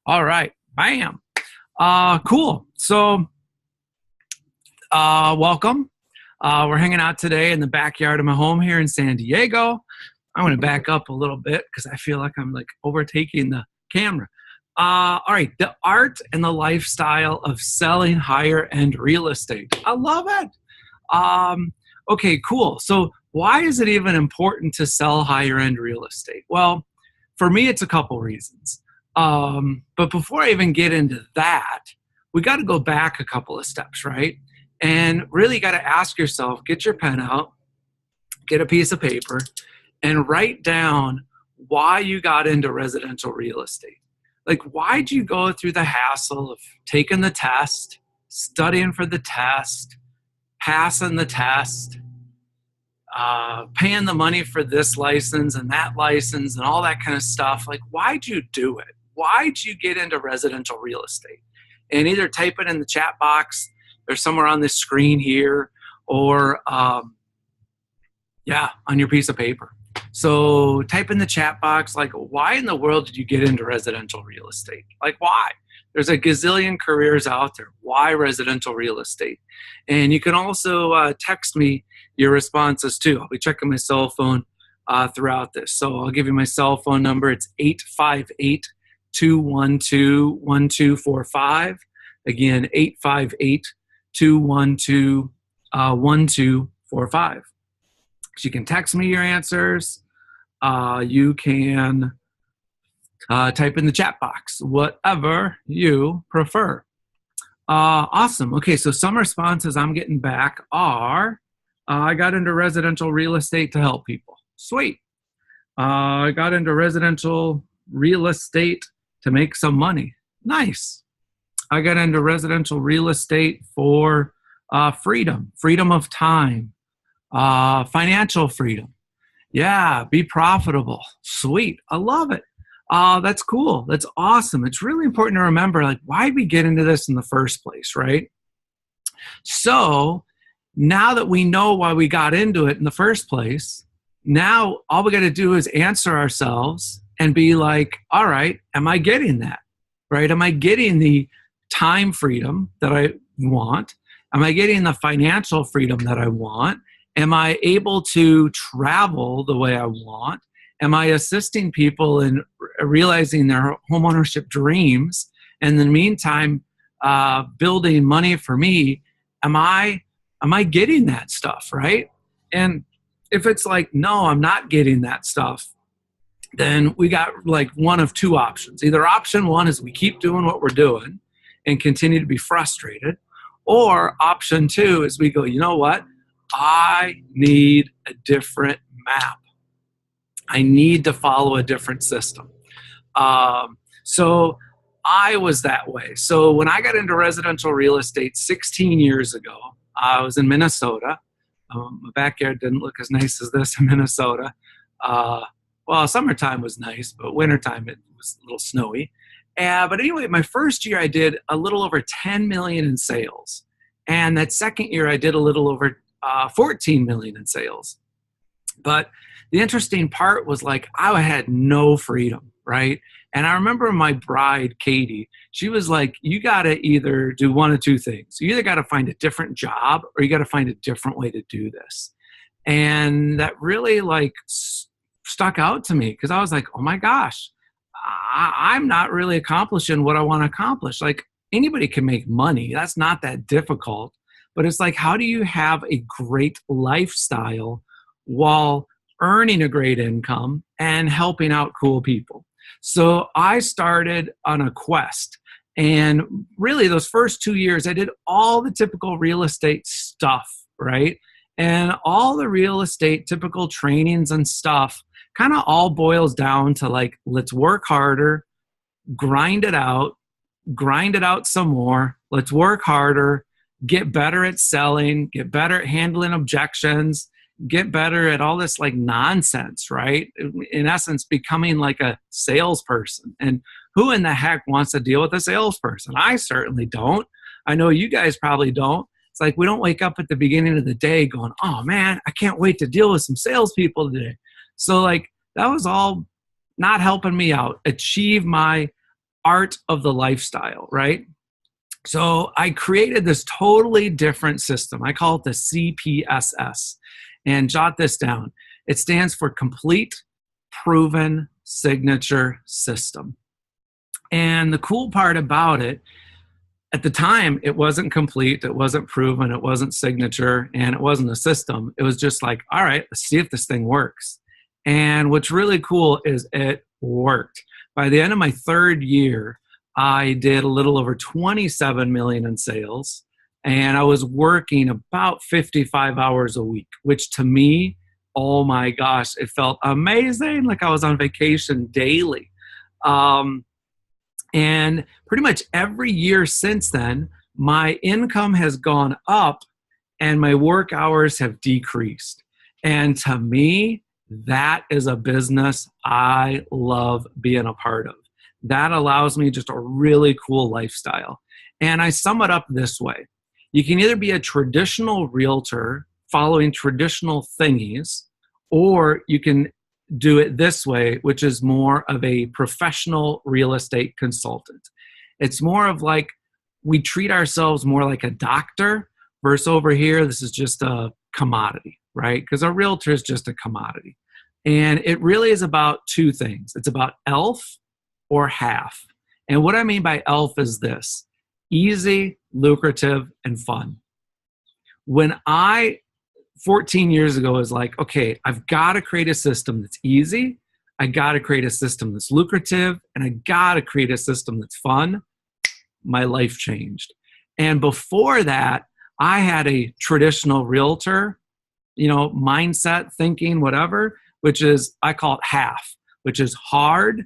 All right. Bam. Cool. So, welcome. We're hanging out today in the backyard of my home here in San Diego. I'm going to back up a little bit because I feel like I'm like overtaking the camera. All right. The art and the lifestyle of selling higher end real estate. I love it. Um, okay, cool. So, why is it even important to sell higher end real estate? Well, for me, it's a couple reasons. But before I even get into that, we got to go back a couple of steps, right? And really got to ask yourself, get your pen out, get a piece of paper, and write down why you got into residential real estate. Like, why'd you go through the hassle of taking the test, studying for the test, passing the test, paying the money for this license and that license and all that kind of stuff? Like, why'd you do it? Why'd you get into residential real estate? And either type it in the chat box or somewhere on this screen here, or on your piece of paper. So type in the chat box, like, why in the world did you get into residential real estate? Like, why? There's a gazillion careers out there. Why residential real estate? And you can also text me your responses too. I'll be checking my cell phone throughout this. So I'll give you my cell phone number. It's 858-212-1245. Again, 858-212-1245. So you can text me your answers. You can type in the chat box, whatever you prefer. Awesome. Okay, so some responses I'm getting back are, I got into residential real estate to help people. Sweet. I got into residential real estate to make some money. Nice. I got into residential real estate for freedom of time, financial freedom. Yeah, be profitable. Sweet. I love it. That's cool. That's awesome. It's really important to remember, like, why did we get into this in the first place, right? So now that we know why we got into it in the first place, now all we got to do is answer ourselves and be like, all right, am I getting that, right? Am I getting the time freedom that I want? Am I getting the financial freedom that I want? Am I able to travel the way I want? Am I assisting people in realizing their homeownership dreams? And in the meantime, building money for me. Am I getting that stuff, right? And if it's like, no, I'm not getting that stuff, then we got like one of two options. Either option one is we keep doing what we're doing and continue to be frustrated, or option two is we go, you know what? I need a different map. I need to follow a different system. So I was that way. So when I got into residential real estate 16 years ago, I was in Minnesota. My backyard didn't look as nice as this in Minnesota. Well, summertime was nice, but wintertime it was a little snowy. But anyway, my first year I did a little over 10 million in sales. And that second year I did a little over 14 million in sales. But the interesting part was, like, I had no freedom, right? And I remember my bride, Katie, she was like, you got to either do one of two things. You either got to find a different job or you got to find a different way to do this. And that really like stuck out to me because I was like, oh my gosh, I'm not really accomplishing what I want to accomplish. Like, anybody can make money. That's not that difficult. But it's like, how do you have a great lifestyle while earning a great income and helping out cool people? So I started on a quest. And really, those first 2 years, I did all the typical real estate stuff, right? And all the real estate typical trainings and stuff kind of all boils down to, like, let's work harder, grind it out some more, let's work harder, get better at selling, get better at handling objections, get better at all this like nonsense, right? In essence, becoming like a salesperson. And who in the heck wants to deal with a salesperson? I certainly don't. I know you guys probably don't. It's like we don't wake up at the beginning of the day going, oh man, I can't wait to deal with some salespeople today. So like that was all not helping me out achieve my art of the lifestyle, right? So I created this totally different system. I call it the CPSS. And jot this down. It stands for Complete Proven Signature System. And the cool part about it, at the time, it wasn't complete, it wasn't proven, it wasn't signature, and it wasn't a system. It was just like, all right, let's see if this thing works. And what's really cool is it worked. By the end of my third year, I did a little over 27 million in sales, and I was working about 55 hours a week, which to me, oh my gosh, it felt amazing. Like I was on vacation daily. And pretty much every year since then, my income has gone up and my work hours have decreased. And to me, that is a business I love being a part of. That allows me just a really cool lifestyle. And I sum it up this way. You can either be a traditional realtor following traditional thingies, or you can do it this way, which is more of a professional real estate consultant. It's more of like we treat ourselves more like a doctor versus over here, this is just a commodity, right? Because a realtor is just a commodity. And it really is about two things. It's about ELF or half. And what I mean by ELF is this: easy, lucrative, and fun. When 14 years ago was like, okay, I've got to create a system that's easy, I got to create a system that's lucrative, and I got to create a system that's fun, my life changed. And before that, I had a traditional realtor, mindset, thinking, whatever, which is, I call it half, which is hard,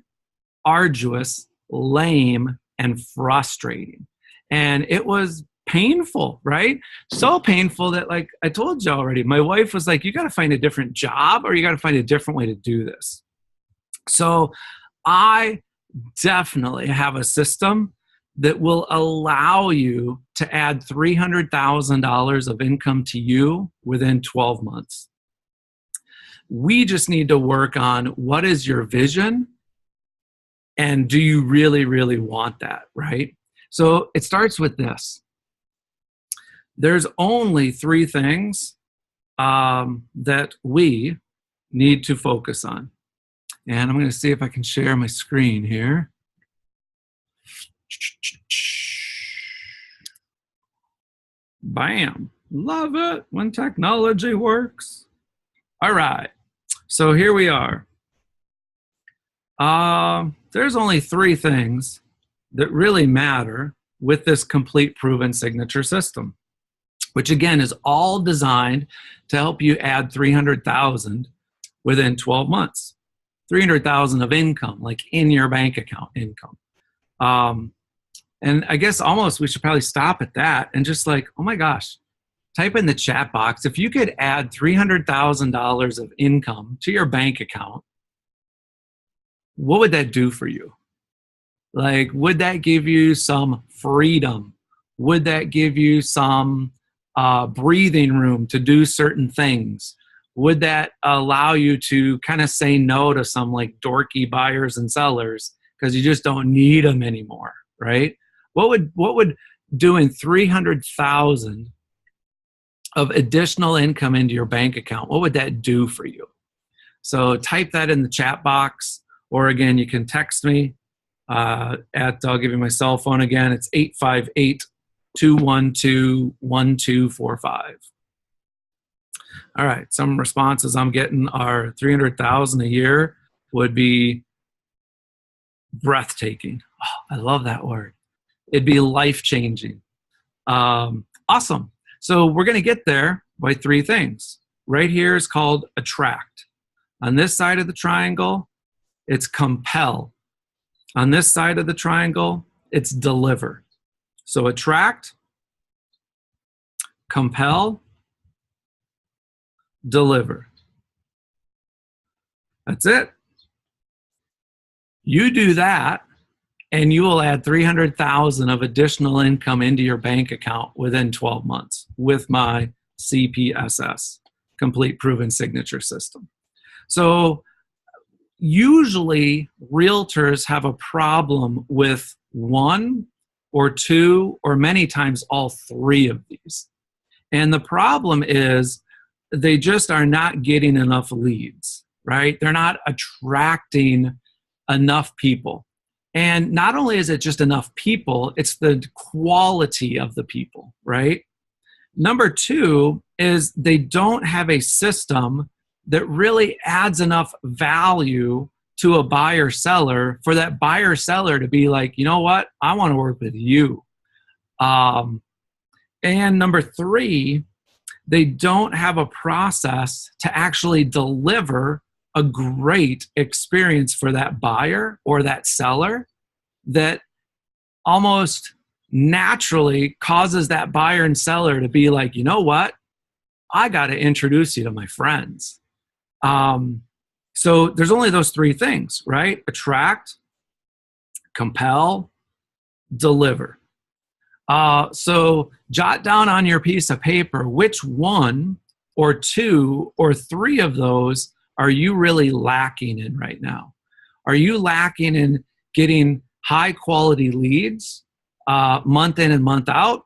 arduous, lame, and frustrating. And it was painful, right? So painful that, like I told you already, my wife was like, you got to find a different job or you got to find a different way to do this. So I definitely have a system that will allow you to add $300,000 of income to you within 12 months. We just need to work on what is your vision and do you really, really want that, right? So it starts with this. There's only three things that we need to focus on. And I'm going to see if I can share my screen here. Bam. Love it when technology works. All right. So here we are. There's only three things that really matter with this complete proven signature system, which again is all designed to help you add 300,000 within 12 months. 300,000 of income, like in your bank account income. And I guess almost we should probably stop at that and just like, oh my gosh, type in the chat box, if you could add $300,000 of income to your bank account, what would that do for you? Like, would that give you some freedom? Would that give you some breathing room to do certain things? Would that allow you to kind of say no to some like dorky buyers and sellers because you just don't need them anymore, right? What would doing 300,000 of additional income into your bank account, what would that do for you? So type that in the chat box, or again, you can text me I'll give you my cell phone again. It's 858-212-1245. All right, some responses I'm getting are 300,000 a year would be breathtaking. Oh, I love that word. It'd be life-changing. Awesome. So we're going to get there by three things. Right here is called attract. On this side of the triangle, it's compel. On this side of the triangle, it's deliver. So attract, compel, deliver. That's it. You do that, and you will add 300,000 of additional income into your bank account within 12 months with my CPSS, Complete Proven Signature System. So usually realtors have a problem with one or two or many times all three of these. And the problem is they just are not getting enough leads, right? They're not attracting enough people. And not only is it just enough people, it's the quality of the people, right? Number two is they don't have a system that really adds enough value to a buyer seller for that buyer seller to be like, you know what, I want to work with you. And number three, they don't have a process to actually deliver a great experience for that buyer or that seller that almost naturally causes that buyer and seller to be like, you know what, I got to introduce you to my friends. So there's only those three things, right? Attract, compel, deliver. So jot down on your piece of paper which one or two or three of those are you really lacking in right now? Are you lacking in getting high quality leads month in and month out?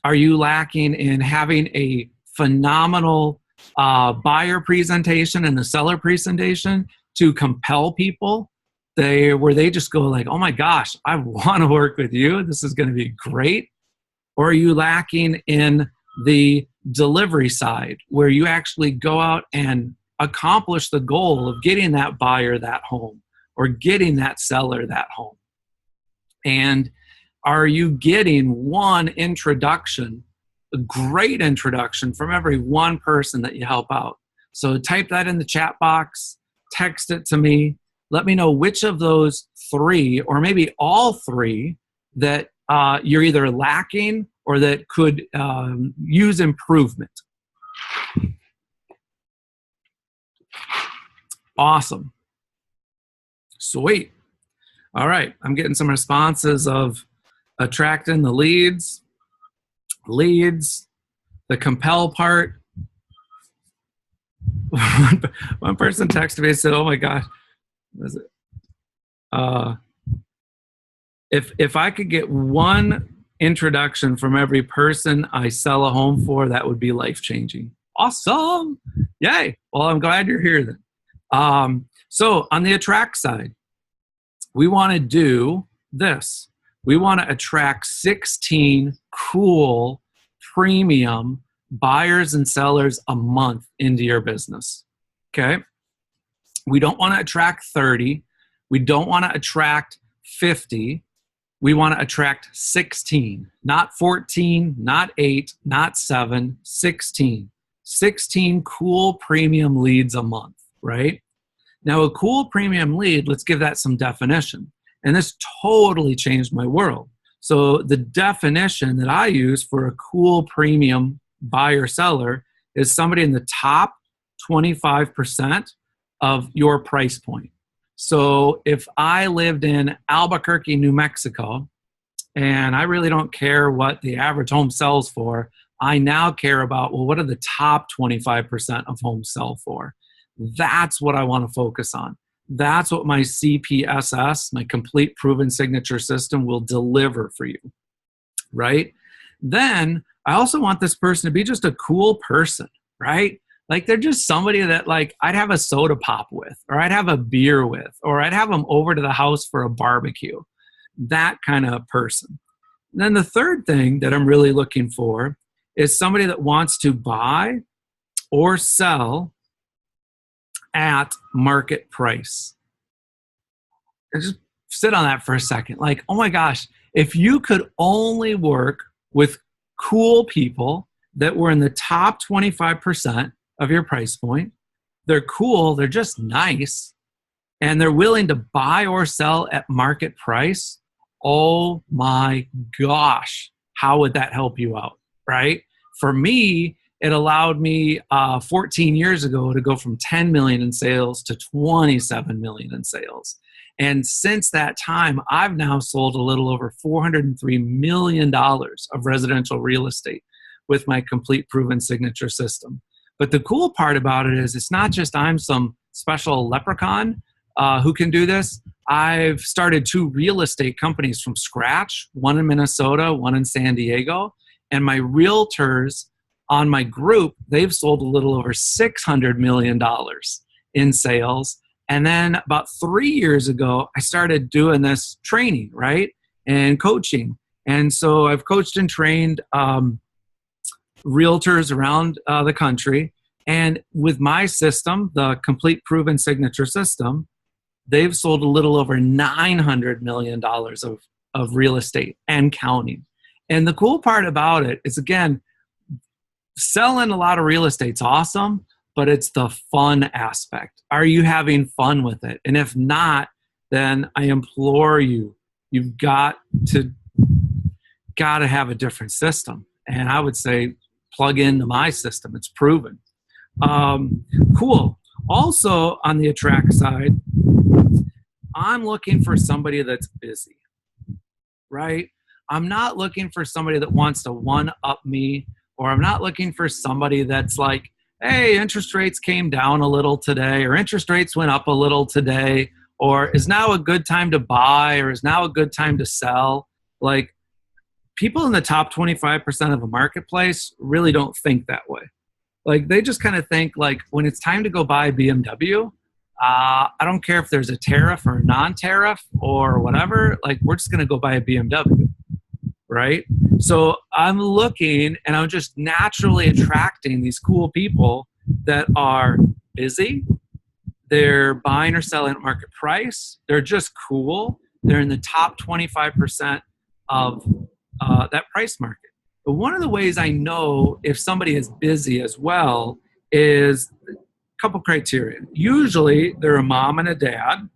Are you lacking in having a phenomenal buyer presentation and a seller presentation to compel people where they just go like, oh my gosh, I want to work with you. This is going to be great. Or are you lacking in the delivery side where you actually go out and accomplish the goal of getting that buyer that home or getting that seller that home? And are you getting one introduction, a great introduction from every one person that you help out? So type that in the chat box, text it to me. Let me know which of those three, or maybe all three, that you're either lacking or that could use improvement. Awesome. Sweet. All right. I'm getting some responses of attracting the leads, the compel part. One person texted me and said, oh my gosh, what is it? If I could get one introduction from every person I sell a home for, that would be life-changing. Awesome. Yay. Well, I'm glad you're here then. So on the attract side, we want to do this. We want to attract 16 cool premium buyers and sellers a month into your business. Okay. We don't want to attract 30. We don't want to attract 50. We want to attract 16, not 14, not 8, not 7, 16. 16 cool premium leads a month, right? Now, a cool premium lead, let's give that some definition. And this totally changed my world. So the definition that I use for a cool premium buyer seller is somebody in the top 25% of your price point. So if I lived in Albuquerque, New Mexico, and I really don't care what the average home sells for, I now care about, well, what are the top 25% of homes sell for? That's what I want to focus on. That's what my CPSS, my complete proven signature system, will deliver for you, right? Then I also want this person to be just a cool person, right? Like they're just somebody that like I'd have a soda pop with, or I'd have a beer with, or I'd have them over to the house for a barbecue. That kind of person. And then the third thing that I'm really looking for is somebody that wants to buy or sell at market price. And just sit on that for a second. Like, oh my gosh, if you could only work with cool people that were in the top 25% of your price point, they're cool, they're just nice, and they're willing to buy or sell at market price, oh my gosh, how would that help you out, right? For me, it allowed me 14 years ago to go from 10 million in sales to 27 million in sales. And since that time, I've now sold a little over $403 million of residential real estate with my complete proven signature system. But the cool part about it is it's not just I'm some special leprechaun who can do this. I've started 2 real estate companies from scratch, one in Minnesota, one in San Diego. And my realtors on my group, they've sold a little over $600 million in sales. And then about 3 years ago, I started doing this training, right? And coaching. And so I've coached and trained realtors around the country. And with my system, the Complete Proven Signature System, they've sold a little over $900 million of real estate and counting. And the cool part about it is, again, selling a lot of real estate's awesome, but it's the fun aspect. Are you having fun with it? And if not, then I implore you, you've got to have a different system. And I would say plug into my system. It's proven. Cool. Also on the attract side, I'm looking for somebody that's busy, right? I'm not looking for somebody that wants to one-up me, or I'm not looking for somebody that's like, hey, interest rates came down a little today, or interest rates went up a little today, or is now a good time to buy, or is now a good time to sell. Like, people in the top 25% of the marketplace really don't think that way. Like, they just kind of think like, when it's time to go buy a BMW, I don't care if there's a tariff or non-tariff or whatever, like, we're just going to go buy a BMW, right? So I'm looking, and I'm just naturally attracting these cool people that are busy. They're buying or selling at market price. They're just cool. They're in the top 25% of that price market. But one of the ways I know if somebody is busy as well is a couple criteria. Usually they're a mom and a dad.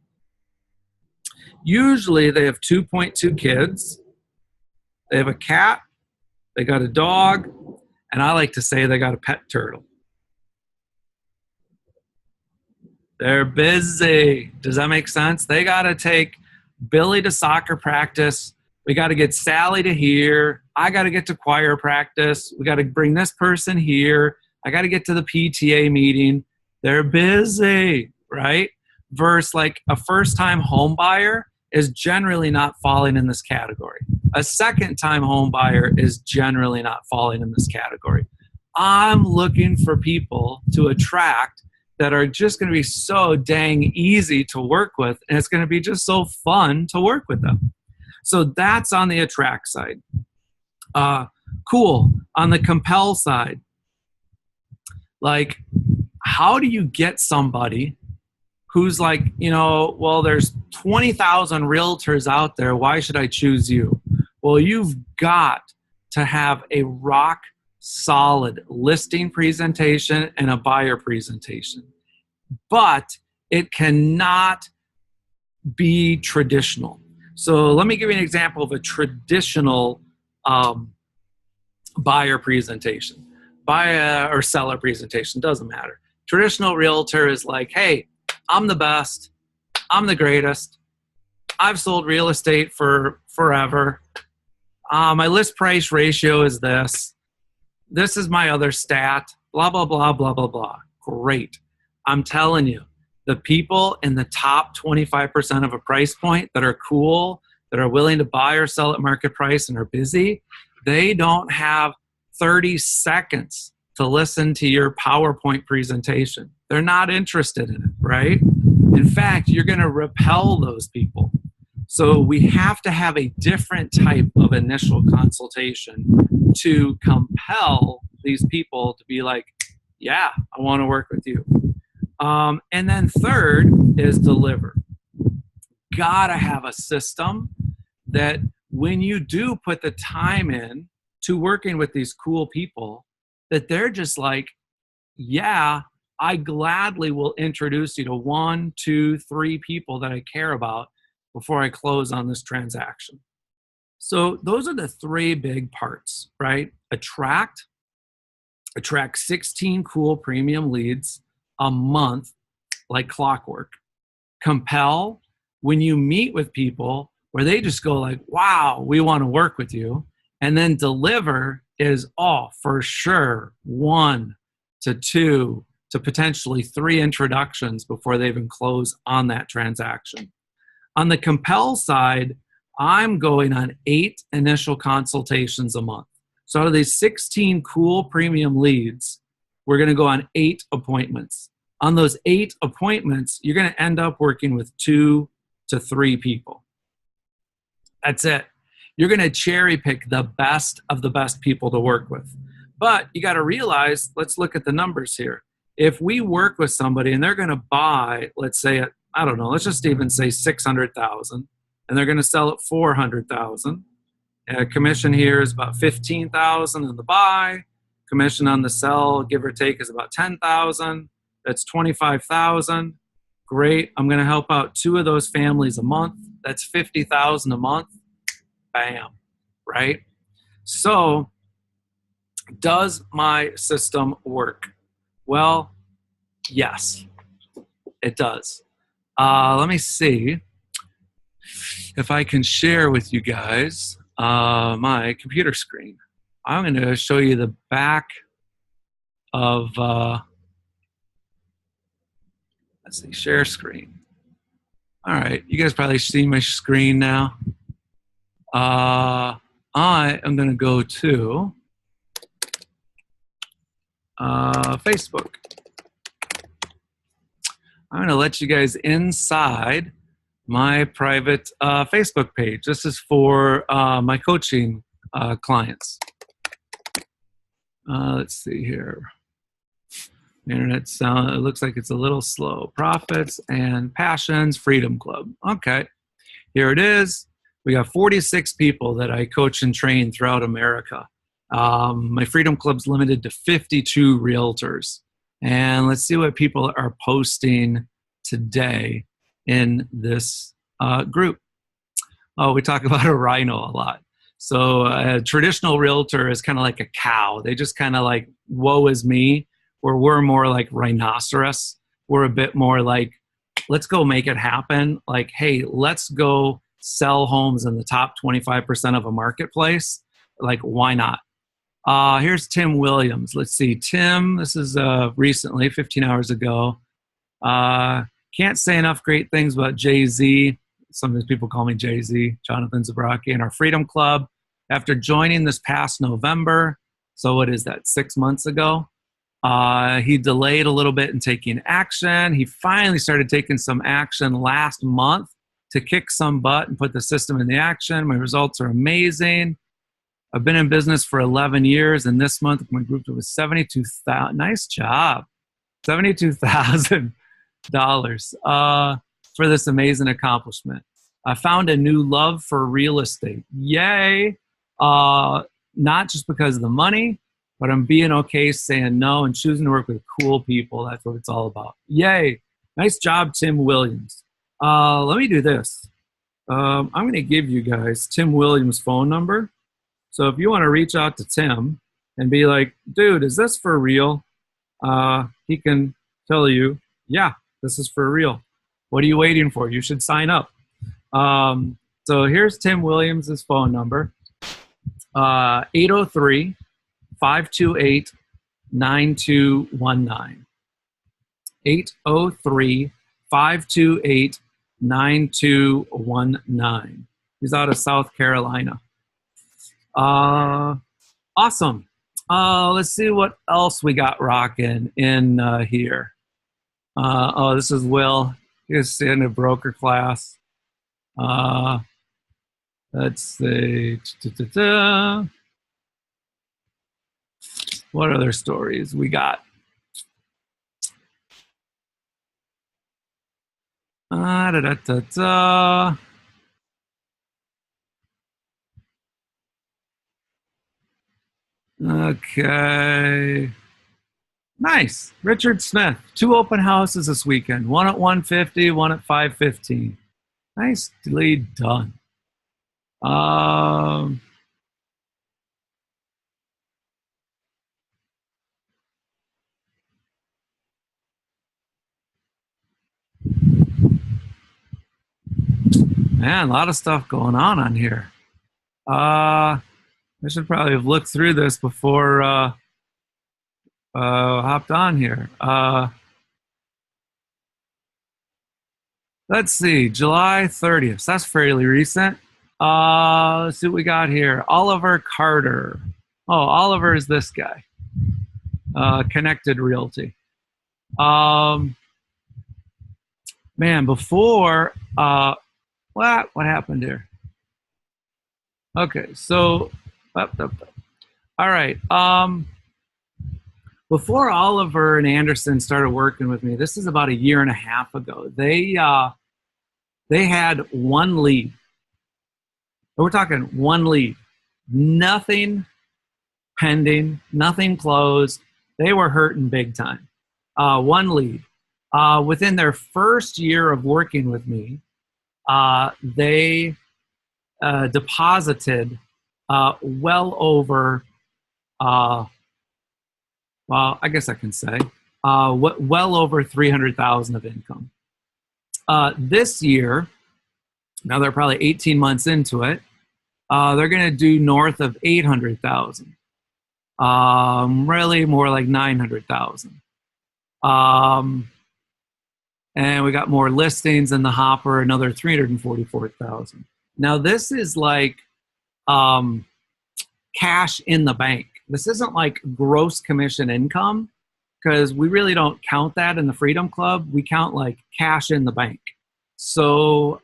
Usually they have 2.2 kids. They have a cat. They got a dog. And I like to say they got a pet turtle. They're busy. Does that make sense? They got to take Billy to soccer practice. We got to get Sally to here. I got to get to choir practice. We got to bring this person here. I got to get to the PTA meeting. They're busy, right? Versus like a first-time home buyer is generally not falling in this category. A second-time home buyer is generally not falling in this category. I'm looking for people to attract that are just going to be so dang easy to work with, and it's going to be just so fun to work with them. So that's on the attract side. Cool. On the compel side, like, how do you get somebody who's like, well, there's 20,000 realtors out there. Why should I choose you? Well, you've got to have a rock solid listing presentation and a buyer presentation. But it cannot be traditional. So let me give you an example of a traditional buyer presentation. Buyer or seller presentation, doesn't matter. Traditional realtor is like, hey, I'm the best. I'm the greatest. I've sold real estate for forever. My list price ratio is this. This is my other stat. Blah, blah, blah, blah, blah, blah. Great. I'm telling you, the people in the top 25% of a price point that are cool, that are willing to buy or sell at market price and are busy, they don't have 30 seconds to listen to your PowerPoint presentation. They're not interested in it, right? In fact, you're going to repel those people. So we have to have a different type of initial consultation to compel these people to be like, yeah, I want to work with you. And then third is deliver. Gotta have a system that when you do put the time in to working with these cool people, that they're just like, yeah, I gladly will introduce you to 1, 2, 3 people that I care about before I close on this transaction. So those are the 3 big parts, right? Attract 16 cool premium leads a month like clockwork. Compel, when you meet with people where they just go like, wow, we want to work with you. And then deliver is, for sure, 1 to 2 to potentially 3 introductions before they even close on that transaction. On the Compel side, I'm going on 8 initial consultations a month. So out of these 16 cool premium leads, we're going to go on 8 appointments. On those 8 appointments, you're going to end up working with 2 to 3 people. That's it. You're going to cherry pick the best of the best people to work with. But you got to realize, let's look at the numbers here. If we work with somebody and they're going to buy, let's say, I don't know, let's just even say 600,000, and they're going to sell at 400,000. Commission here is about 15,000 in the buy. Commission on the sell, give or take, is about 10,000. That's 25,000. Great. I'm going to help out 2 of those families a month. That's 50,000 a month. Bam. Right? So, does my system work? Well, yes, it does. Let me see if I can share with you guys my computer screen. I'm going to show you the back of, let's see, share screen. All right, you guys probably see my screen now. I am going to go to Facebook. I'm going to let you guys inside my private Facebook page. This is for my coaching clients. Let's see here. Internet sound, it looks like it's a little slow. Profits and Passions Freedom Club. Okay, here it is. We got 46 people that I coach and train throughout America. My Freedom Club's limited to 52 realtors. And let's see what people are posting today in this group. Oh, we talk about a rhino a lot. So a traditional realtor is kind of like a cow. They just kind of like, woe is me, where we're more like rhinoceros. We're a bit more like, let's go make it happen. Like, hey, let's go sell homes in the top 25% of a marketplace. Like, why not? Here's Tim Williams. Let's see. Tim, this is recently, 15 hours ago. Can't say enough great things about Jay-Z. Sometimes people call me Jay-Z, Jonathan Zabrocki, and our Freedom Club. After joining this past November, so what is that, 6 months ago, he delayed a little bit in taking action. He finally started taking some action last month to kick some butt and put the system into action. My results are amazing. I've been in business for 11 years, and this month my group was $72,000. Nice job. $72,000 for this amazing accomplishment. I found a new love for real estate. Yay. Not just because of the money, but I'm being okay saying no and choosing to work with cool people. That's what it's all about. Yay. Nice job, Tim Williams. Let me do this. I'm going to give you guys Tim Williams' phone number. So if you want to reach out to Tim and be like, dude, is this for real? He can tell you, yeah, this is for real. What are you waiting for? You should sign up. So here's Tim Williams' phone number, 803-528-9219. 803-528-9219. He's out of South Carolina. Awesome. Let's see what else we got rocking in here. Oh, this is Will. He's in a broker class. Let's see. What other stories we got? Okay. Nice. Richard Smith. 2 open houses this weekend. One at 150, one at 515. Nicely done. Man, a lot of stuff going on here. I should probably have looked through this before hopped on here. Let's see, July 30th. That's fairly recent. Let's see what we got here. Oliver Carter. Oh, Oliver is this guy. Connected Realty. Man, before what happened here? Okay, so all right. Before Oliver and Anderson started working with me, this is about a year and a half ago. They had one lead. We're talking one lead, nothing pending, nothing closed. They were hurting big time. One lead. Within their first year of working with me, they deposited well over, well, I guess I can say, well over 300,000 of income. This year, now they're probably 18 months into it, they're going to do north of 800,000. Really more like 900,000. And we got more listings in the hopper, another 344,000. Now this is like cash in the bank. This isn't like gross commission income, because we really don't count that in the Freedom Club. We count like cash in the bank. So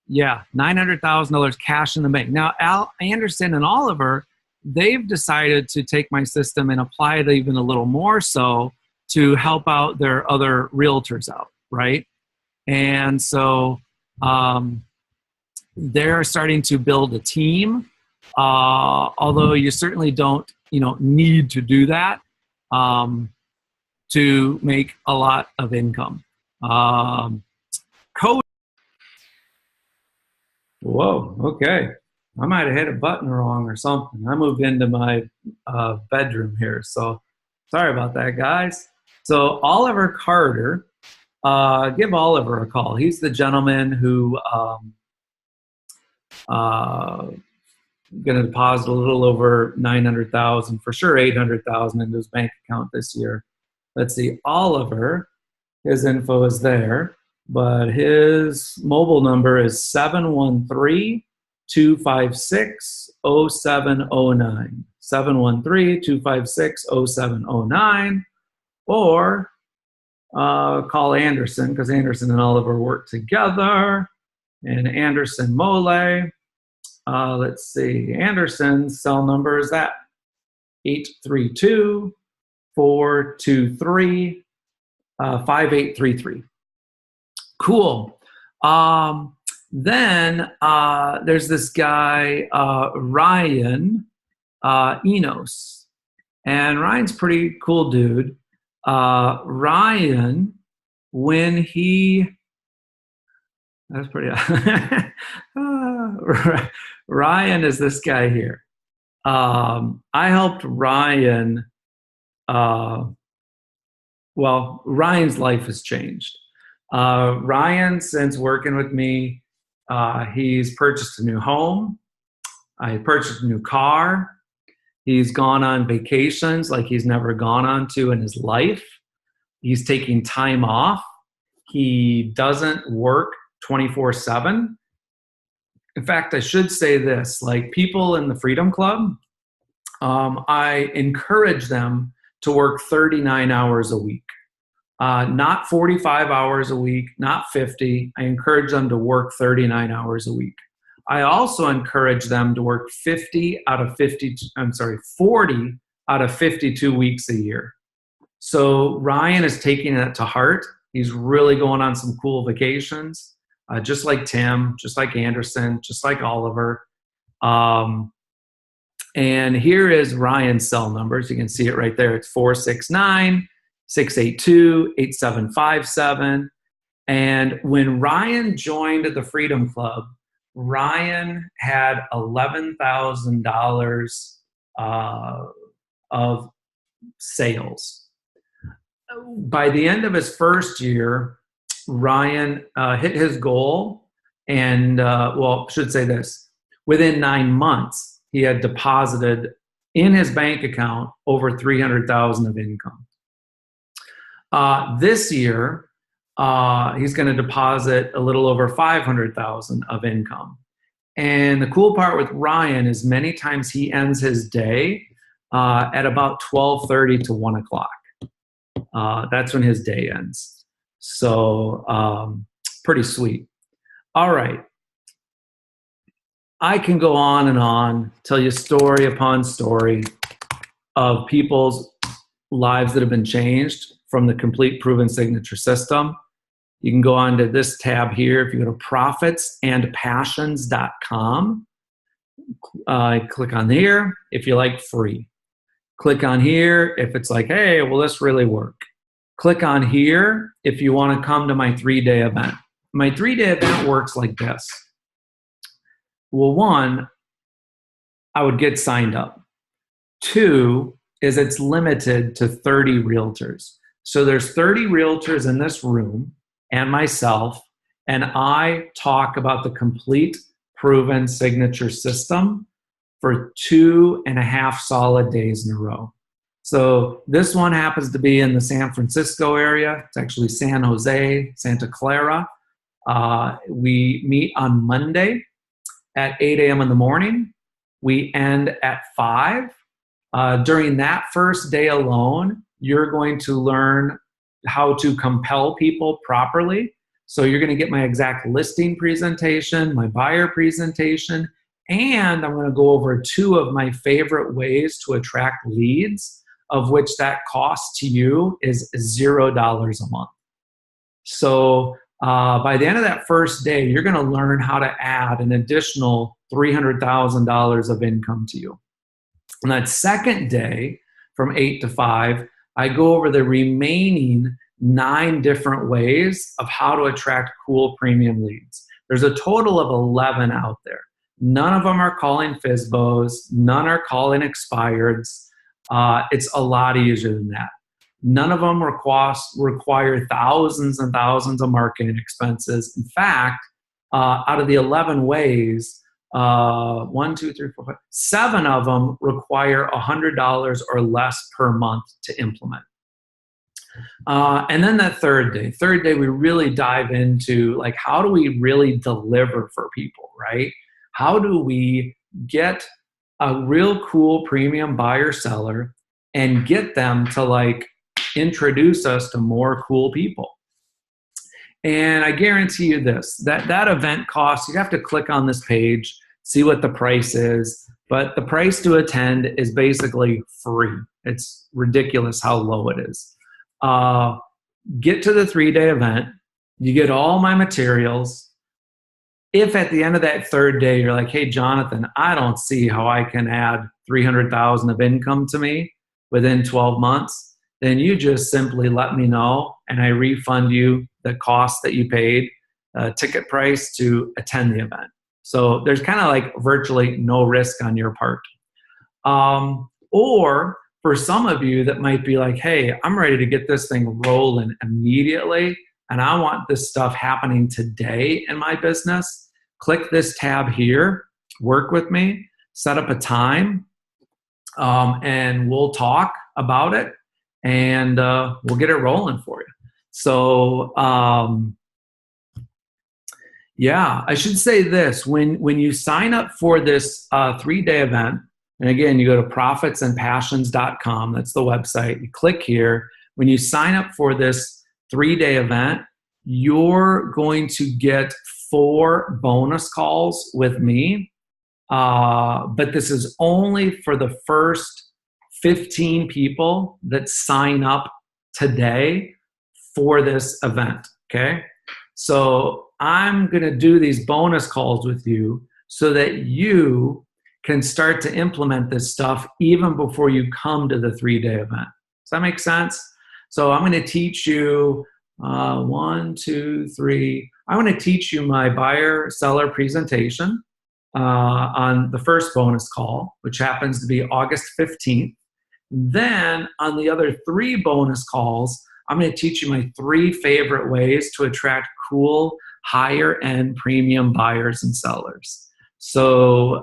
yeah, $900,000 cash in the bank. Now Al Anderson and Oliver, they've decided to take my system and apply it even a little more so to help out their other realtors out, right? And so they're starting to build a team, although you certainly don't, need to do that to make a lot of income. Code. Whoa, okay. I might have hit a button wrong or something. I moved into my bedroom here, so sorry about that, guys. So Oliver Carter, give Oliver a call. He's the gentleman who going to deposit a little over 900,000, for sure 800,000 into his bank account this year. Let's see, Oliver, his info is there, but his mobile number is 713-256-0709. 713-256-0709. Or call Anderson, because Anderson and Oliver work together. And Anderson Mole. Let's see. Anderson's cell number is that 832-423-5833. Cool. Then there's this guy, Ryan Enos. And Ryan's a pretty cool dude. Ryan, when he, that's pretty, Ryan is this guy here. I helped Ryan, well, Ryan's life has changed. Ryan, since working with me, he's purchased a new home. He purchased a new car. He's gone on vacations like he's never gone on to in his life. He's taking time off. He doesn't work 24/7. In fact, I should say this, like people in the Freedom Club, I encourage them to work 39 hours a week. Not 45 hours a week, not 50. I encourage them to work 39 hours a week. I also encourage them to work 40 out of 52 weeks a year. So Ryan is taking that to heart. He's really going on some cool vacations, just like Tim, just like Anderson, just like Oliver. And here is Ryan's cell numbers. You can see it right there. It's 469-682-8757. And when Ryan joined the Freedom Club, Ryan had $11,000 of sales. By the end of his first year, Ryan hit his goal, and well, I should say this: within 9 months, he had deposited in his bank account over $300,000 of income. This year, he's going to deposit a little over $500,000 of income. And the cool part with Ryan is many times he ends his day at about 12:30 to 1 o'clock. That's when his day ends. So pretty sweet. All right. I can go on and on, tell you story upon story of people's lives that have been changed from the Complete Proven Signature System. You can go on to this tab here. If you go to profitsandpassions.com, click on here if you like free. Click on here if it's like, hey, will this really work? Click on here if you want to come to my 3-day event. My 3-day event works like this. Well, 1, I would get signed up. 2 is it's limited to 30 realtors. So there's 30 realtors in this room and myself, and I talk about the Complete Proven Signature System for 2.5 solid days in a row. So this one happens to be in the San Francisco area. It's actually San Jose, Santa Clara. We meet on Monday at 8 a.m. in the morning. We end at 5. During that first day alone, you're going to learn how to compel people properly. So you're going to get my exact listing presentation, my buyer presentation, and I'm going to go over 2 of my favorite ways to attract leads, of which that cost to you is $0 a month. So by the end of that first day, you're going to learn how to add an additional $300,000 of income to you. On that second day, from 8 to 5, I go over the remaining 9 different ways of how to attract cool premium leads. There's a total of 11 out there. None of them are calling FSBOs. None are calling expireds. It's a lot easier than that. None of them require thousands and thousands of marketing expenses. In fact, out of the 11 ways, 1, 2, 3, 4, 5, 7 of them require $100 or less per month to implement. And then that third day, we really dive into like, how do we really deliver for people, right? How do we get a real cool premium buyer seller and get them to like introduce us to more cool people? And I guarantee you this, that event costs, you have to click on this page, see what the price is, but the price to attend is basically free. It's ridiculous how low it is. Get to the 3-day event, you get all my materials. If at the end of that third day, you're like, hey, Jonathan, I don't see how I can add $300,000 of income to me within 12 months, then you just simply let me know and I refund you the cost that you paid, ticket price to attend the event. So there's kind of like virtually no risk on your part. Or for some of you that might be like, hey, I'm ready to get this thing rolling immediately and I want this stuff happening today in my business, click this tab here, work with me, set up a time, and we'll talk about it and we'll get it rolling for you. So yeah, I should say this, when you sign up for this 3-day event, and again, you go to profitsandpassions.com, that's the website, you click here. When you sign up for this 3-day event, you're going to get 4 bonus calls with me, but this is only for the first 15 people that sign up today for this event, okay? So I'm going to do these bonus calls with you so that you can start to implement this stuff even before you come to the 3-day event. Does that make sense? So I'm going to teach you 1, 2, 3. I'm going to teach you my buyer seller presentation on the first bonus call, which happens to be August 15th. Then on the other 3 bonus calls, I'm going to teach you my 3 favorite ways to attract cool, higher end premium buyers and sellers. So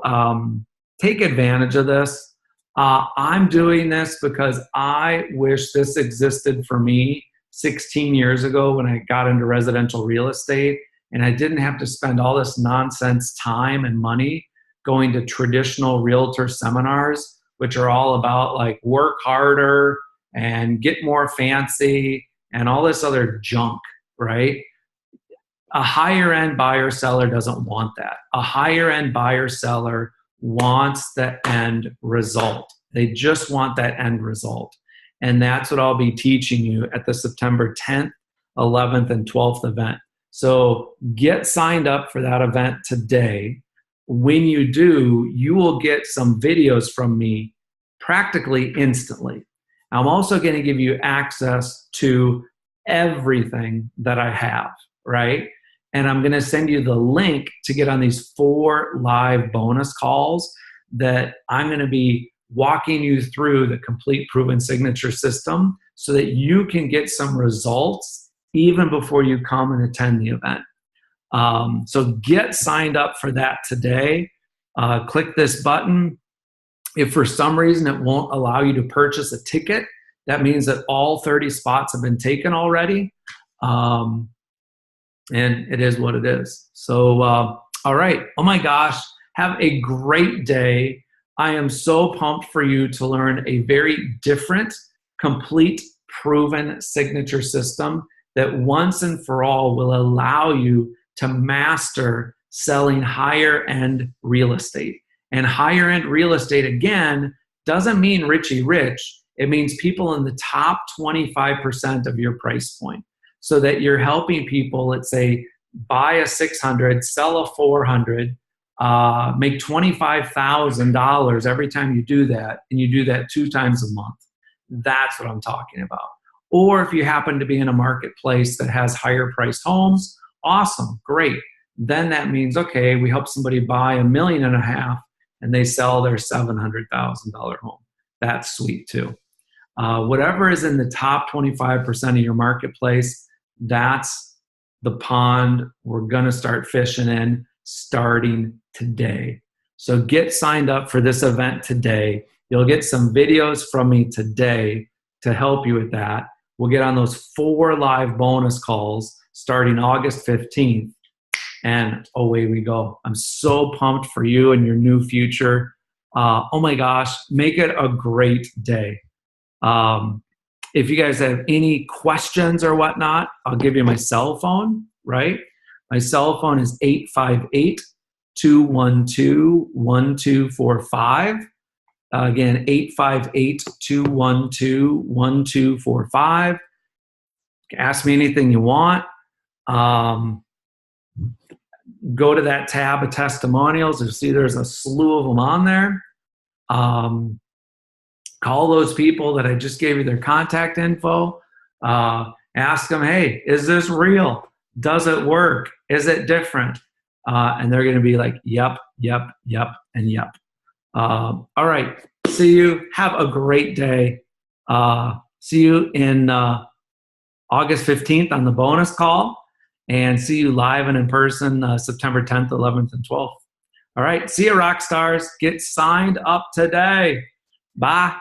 take advantage of this. I'm doing this because I wish this existed for me 16 years ago when I got into residential real estate, and I didn't have to spend all this nonsense time and money going to traditional realtor seminars, which are all about like work harder and get more fancy and all this other junk, right? A higher end buyer seller doesn't want that. A higher end buyer seller wants the end result. They just want that end result. And that's what I'll be teaching you at the September 10th, 11th, and 12th event. So get signed up for that event today. When you do, you will get some videos from me practically instantly. I'm also going to give you access to everything that I have, right? And I'm going to send you the link to get on these 4 live bonus calls that I'm going to be walking you through the complete proven signature system so that you can get some results even before you come and attend the event. So get signed up for that today. Click this button. If for some reason it won't allow you to purchase a ticket, that means that all 30 spots have been taken already. And it is what it is. So, all right. Oh my gosh. Have a great day. I am so pumped for you to learn a very different, complete, proven signature system that once and for all will allow you to master selling higher end real estate. And higher end real estate, again, doesn't mean Richie Rich. It means people in the top 25% of your price point, so that you're helping people, let's say, buy a 600, sell a 400, make $25,000 every time you do that, and you do that 2 times a month. That's what I'm talking about. Or if you happen to be in a marketplace that has higher priced homes, awesome, great. Then that means, okay, we help somebody buy $1.5 million and they sell their $700,000 home. That's sweet too. Whatever is in the top 25% of your marketplace, that's the pond we're going to start fishing in starting today. So get signed up for this event today. You'll get some videos from me today to help you with that. We'll get on those 4 live bonus calls starting August 15th, and away we go. I'm so pumped for you and your new future. Oh my gosh, make it a great day. If you guys have any questions or whatnot, I'll give you my cell phone, right? My cell phone is 858-212-1245. Again, 858-212-1245. Ask me anything you want. Go to that tab of testimonials. You'll see there's a slew of them on there. Call those people that I just gave you their contact info. Ask them, hey, is this real? Does it work? Is it different? And they're going to be like, yep, yep, yep, and yep. All right. See you. Have a great day. See you in August 15th on the bonus call, and see you live and in person September 10th, 11th, and 12th. All right. See you, rock stars. Get signed up today. Bye.